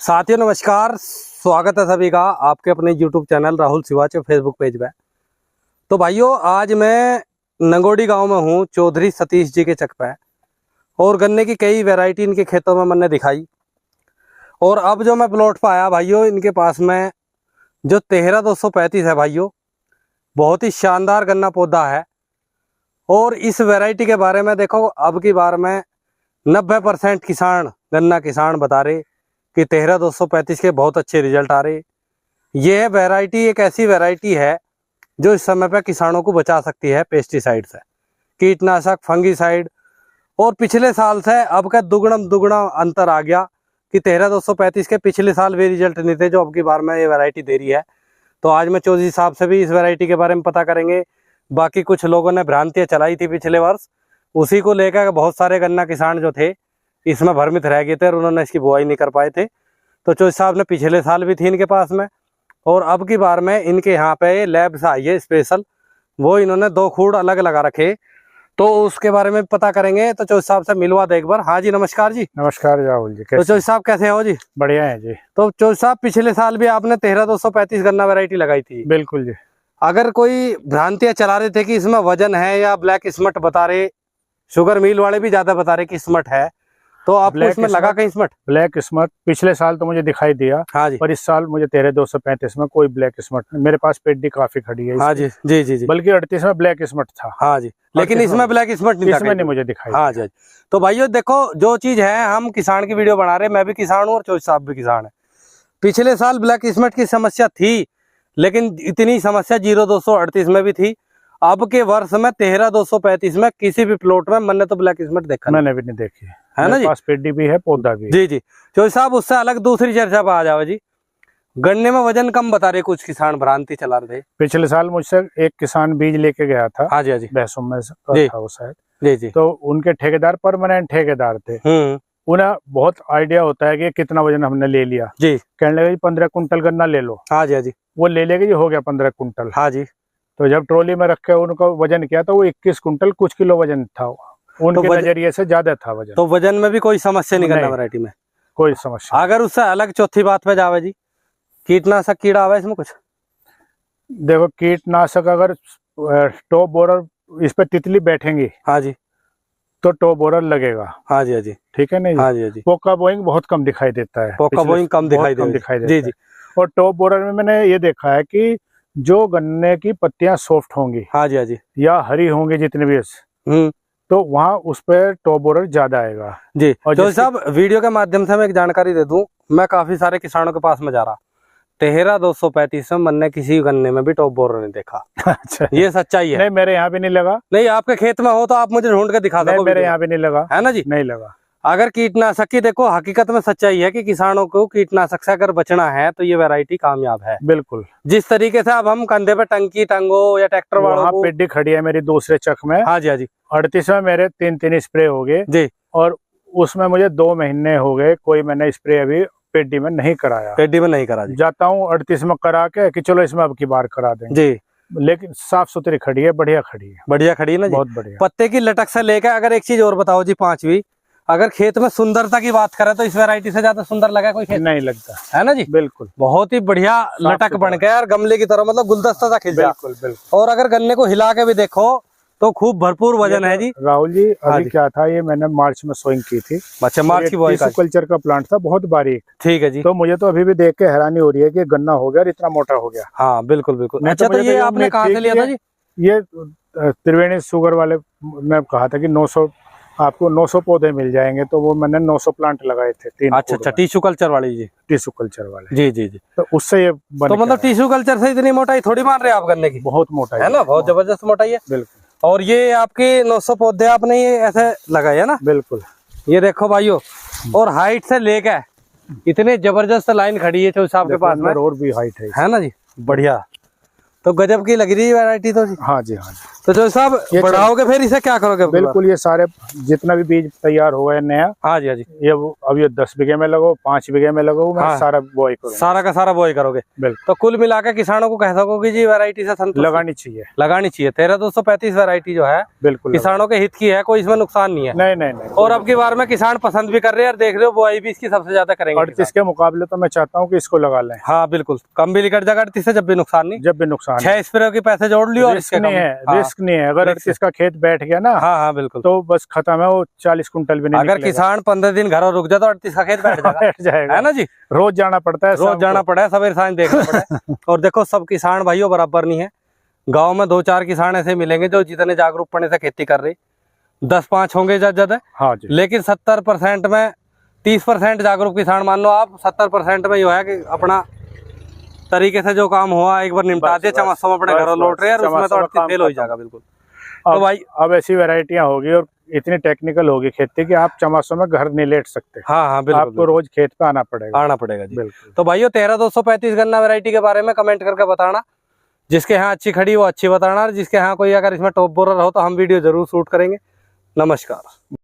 साथियों नमस्कार, स्वागत है सभी का आपके अपने YouTube चैनल राहुल सिवाचे फेसबुक पेज पे। तो भाइयों, आज मैं नंगोड़ी गांव में हूं, चौधरी सतीश जी के चक पे, और गन्ने की कई वैरायटी इनके खेतों में मैंने दिखाई। और अब जो मैं प्लॉट पर आया भाइयों, इनके पास में जो 13235 है भाइयों, बहुत ही शानदार गन्ना पौधा है। और इस वैरायटी के बारे में देखो, अब की बार में 90% गन्ना किसान बता रहे कि 13235 के बहुत अच्छे रिजल्ट आ रहे। यह वैरायटी एक ऐसी वैरायटी है जो इस समय पे किसानों को बचा सकती है पेस्टिसाइड से, कीटनाशक, फंगीसाइड। और पिछले साल से अब का दुगना अंतर आ गया कि 13235 के पिछले साल भी रिजल्ट नहीं थे जो अब की बार में ये वैरायटी दे रही है। तो आज मैं चौधरी साहब से भी इस वैरायटी के बारे में पता करेंगे। बाकी कुछ लोगों ने भ्रांतियां चलाई थी पिछले वर्ष, उसी को लेकर बहुत सारे गन्ना किसान जो थे इसमें भ्रमित रह गए थे और उन्होंने इसकी बुआई नहीं कर पाए थे। तो चौधरी साहब ने पिछले साल भी थी इनके पास में, और अब की बार में इनके यहाँ पे लैब से आई है स्पेशल, वो इन्होंने 2 खूड़ अलग लगा रखे। तो उसके बारे में पता करेंगे। तो चौधरी साहब से मिलवा दे एक बार। हाँ जी, नमस्कार जी। नमस्कार राहुल जी। तो चौधरी साहब कैसे हो जी? बढ़िया है जी। तो चौधरी साहब, पिछले साल भी आपने 13235 गन्ना वैरायटी लगाई थी। बिल्कुल जी। अगर कोई भ्रांतियां चला रहे थे कि इसमें वजन है या ब्लैक स्मट बता रहे, शुगर मिल वाले भी ज्यादा बता रहे कि स्मट है, तो आपको इसमें लगा कहीं स्मट? ब्लैक स्मट पिछले साल तो मुझे दिखाई दिया। हाँ जी। पर इस साल मुझे 13235 में कोई ब्लैक स्मट नहीं। मेरे पास पेडी काफी खड़ी है। हाँ जी जी जी जी। बल्कि 38 में ब्लैक स्मट था। हाँ जी, लेकिन इसमें ब्लैक स्मट नहीं था। इसमें नहीं मुझे दिखाई। हाँ जी। तो भाइयों देखो, जो चीज है, हम किसान की वीडियो बना रहे, मैं भी किसान हूँ और चौधरी साहब भी किसान है। पिछले साल ब्लैक स्मट की समस्या थी, लेकिन इतनी समस्या 0238 में भी थी। अब के वर्ष में 13235 में किसी भी प्लॉट में मैंने तो ब्लैक स्मट देखा, मैंने भी नहीं देखी है ना जी। पास पेडी भी है, पौधा भी। जी जी। चौधरी साहब, उससे अलग दूसरी चर्चा पर आ जाओ जी। गन्ने में वजन कम बता रहे कुछ किसान, भ्रांति चला रहे थे। पिछले साल मुझसे एक किसान बीज लेके गया था। हाँ जी, हाँ जी। भैंसों में था वो शायद। जी जी। तो उनके ठेकेदार परमानेंट ठेकेदार थे। उन्हें बहुत आइडिया होता है कि कितना वजन हमने ले लिया जी। कहने लगे 15 कुंटल गन्ना ले लो। हाँ जी, हाँ जी। वो ले लेके जी हो गया 15 कुंटल। हाँ जी। तो जब ट्रॉली में रखे उनको वजन किया तो वो 21 कुंटल कुछ किलो वजन था। उनके नजरिए से ज्यादा था वजन। तो वजन में भी कोई समस्या नहीं गन्ना वैरायटी में? कोई समस्या। अगर उससे अलग चौथी बात पे जावे जी, कीटनाशक कीड़ा आवे इसमें कुछ? देखो, कीटनाशक अगर टॉप बोरर इस पे तितली बैठेंगी, हाँ जी, तो टॉप बोरर लगेगा। हाँ जी, हाँ जी। ठीक है नहीं? हाँ जी, हाँ जी। पोका बोइंग बहुत कम दिखाई देता है। पोका बोइंग कम दिखाई देता है। जी जी। और टॉप बोरर में मैंने ये देखा है कि जो गन्ने की पत्तियां सॉफ्ट होंगी, हाँ जी, हाँ जी, या हरी होंगी जितने भी, तो वहाँ उस पर टॉप बोरर ज्यादा आएगा जी। और चौधरी साहब, वीडियो के माध्यम से मैं एक जानकारी दे दूं, मैं काफी सारे किसानों के पास में जा रहा, 13235 में मैंने किसी गन्ने में भी टॉप बोरर नहीं देखा। अच्छा, ये सच्चाई है? नहीं, मेरे यहाँ भी नहीं लगा। नहीं, आपके खेत में हो तो आप मुझे ढूंढ के दिखा दो। मेरे यहाँ भी नहीं लगा, है ना जी? नहीं लगा। अगर कीटनाशक की देखो, हकीकत में सच्चाई है कि किसानों को कीटनाशक से अगर बचना है तो ये वैरायटी कामयाब है। बिल्कुल। जिस तरीके से अब हम कंधे पे टंकी टंगो या ट्रैक्टर वालों को, पेडी खड़ी है मेरी दूसरे चक में। हाँ जी, हाँ जी। 38 में मेरे 3 स्प्रे हो गए जी। और उसमें मुझे 2 महीने हो गए, कोई मैंने स्प्रे अभी पेडी में नहीं कराया। पेडी में नहीं करा जाता हूँ 38 में करा के कि चलो इसमें अब की बार करा देंगे जी। लेकिन साफ सुथरी खड़ी है, बढ़िया खड़ी है। बढ़िया खड़ी है ना जी? बहुत बढ़िया। पत्ते की लटक से लेकर, अगर एक चीज और बताओ जी, 5वीं, अगर खेत में सुंदरता की बात करें तो इस वैरायटी से ज्यादा सुंदर लगा कोई खेत? नहीं लगता, है ना जी? बिल्कुल। बहुत ही बढ़िया लटक बन गया यार, गमले की तरह, मतलब गुलदस्ता सा खिल गया। बिल्कुल बिल्कुल। और अगर गन्ने को हिला के भी देखो तो खूब भरपूर वजन है जी। राहुल जी, अभी क्या था, ये मैंने मार्च में सोइंग की थी। अच्छा, मार्च की बुआई? कल्चर का प्लांट था, बहुत बारीक। ठीक है जी। तो मुझे तो अभी भी देख के हैरानी हो रही है कि गन्ना हो गया और इतना मोटा हो गया। हाँ बिल्कुल बिल्कुल। अच्छा, तो ये आपने कहाँ से लिया था जी? ये त्रिवेणी शुगर वाले ने कहा था कि 900 आपको 900 पौधे मिल जाएंगे, तो वो मैंने 900 प्लांट लगाए थे। 3। अच्छा, टिश्यू कल्चर वाले जी? टिश्यू कल्चर वाले, जी जी जी। तो उससे ये तो मतलब टिश्यू कल्चर से इतनी मोटाई थोड़ी मान रहे आप गन्ने की? बहुत मोटाई है ना, बहुत जबरदस्त मोटाई है। बिल्कुल। और ये आपके 900 पौधे आपने ये ऐसे लगाए है ना? बिल्कुल। ये देखो भाइयों, और हाइट से लेकर इतने जबरदस्त लाइन खड़ी है चौधरी साहब के पास में, और भी हाइट है ना जी? बढ़िया। तो गजब की लग रही है वैरायटी तो जी। हाँ जी हाँ जी। तो जो साहब बढ़ाओगे फिर इसे क्या करोगे? बिल्कुल ये सारे जितना भी बीज तैयार हुआ है नया, हाँ जी हाँ जी, ये अब ये 10 बीघे में लगो, 5 बीघे में लगो, मैं सारा बोई करूँ, सारा का सारा बोई करोगे। बिल्कुल। तो कुल मिलाकर किसानों को कह सकोगे जी वैरायटी से संतुष्ट लगानी चाहिए, लगानी चाहिए। 13235 वैरायटी जो है बिल्कुल किसानों के हित की है, कोई इसमें नुकसान नहीं है। नहीं नहीं नहीं। और अब की बार में किसान पसंद भी कर रहे हैं और देख रहे हो बुआई भी इसकी सबसे ज्यादा करेंगे। 38 के मुकाबले तो मैं चाहता हूँ कि इसको लगा लें। हाँ बिल्कुल, कम भी निकट जाएगा 38 से, जब भी नुकसान नहीं, जब भी नुकसान 6 स्प्रे के पैसे जोड़ लियो। रिस्क नहीं है, रिस्क नहीं है। अगर 38 का खेत बैठ गया ना, हाँ हाँ बिल्कुल, तो बस खत्म है, वो 40 कुंटल भी नहीं। अगर किसान 15 दिन घर रुक जाए तो 38 का खेत बैठ जाएगा, है ना जी। रोज जाना पड़ता है, रोज जाना पड़ा है, सवेरे सांझ देखना पड़ा है। और देखो सब किसान भाइयों बराबर नहीं है, गांव में 2-4 किसान ऐसे मिलेंगे जो जितने जागरूक पड़ने से खेती कर रही, 10-5 होंगे ज्यादा। हाँ जी। लेकिन 70% में 30% जागरूक किसान मान लो आप, 70% में यो है कि अपना तरीके से जो काम हुआ एक बार निपटा दिया, चमत्सों में अपने घरों लौट रहे हैं, उसमें तो 38 फेल हो जाएगा बिल्कुल। तो भाई अब ऐसी वैरायटियां होगी और इतनी टेक्निकल होगी खेती कि आप चमासों में घर नहीं लेट सकते। हाँ हाँ बिल्कुल, आपको रोज खेत पे आना पड़ेगा जी। तो भाइयों 13235 गन्ना वैरायटी के बारे में कमेंट करके बताना, जिसके यहाँ अच्छी खड़ी वो अच्छी बताना, जिसके यहाँ कोई अगर इसमें टॉप बोरर हो तो हम वीडियो जरूर शूट करेंगे। नमस्कार।